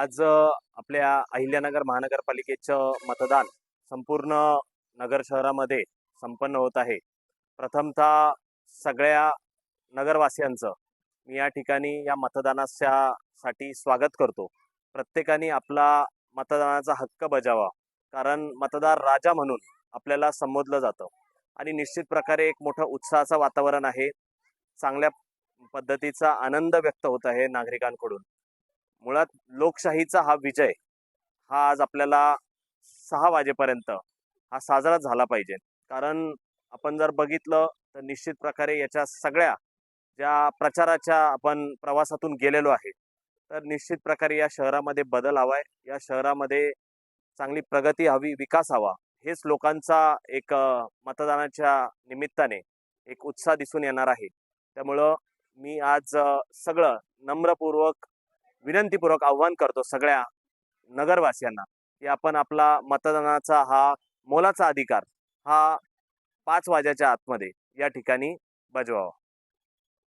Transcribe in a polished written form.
आज आपल्या अहिल्यानगर महानगरपालिकेचं मतदान संपूर्ण नगर शहरामध्ये संपन्न होत आहे। प्रथमतः सगळ्या नगरवासियांचं मी या ठिकाणी या मतदानासाठी स्वागत करतो। प्रत्येकाने आपला मतदानाचा हक्क बजावा, कारण मतदार राजा म्हणून आपल्याला संबोधलं जातं आणि निश्चित प्रकारे एक मोठं उत्साहाचं वातावरण आहे। चांगल्या पद्धतीचा आनंद व्यक्त होत आहे नागरिकांकडून। मुळात लोकशाहीचा हा विजय हा आज आपल्याला 6 वाजेपर्यंत हा साजरा झाला पाहिजे। कारण आपण जर बघितलं तर निश्चित प्रकारे याच्या सगळ्या ज्या प्रचाराच्या आपण प्रवासातून गेलेलो आहे, तर निश्चित प्रकारे या शहरामध्ये बदल हवाय, या शहरामध्ये चांगली प्रगती हवी, विकास हवा, हेच लोकांचा एक मतदानाच्या निमित्ताने एक उत्साह दिसून येणार आहे। त्यामुळं मी आज सगळं नम्रपूर्वक विनंतीपूर्वक आव्हान करतो सगळ्या नगरवासियांना की आपण आपला मतदानाचा हा मोलाचा अधिकार हा 5 वाजेच्या आतमध्ये या ठिकाणी बजवावा।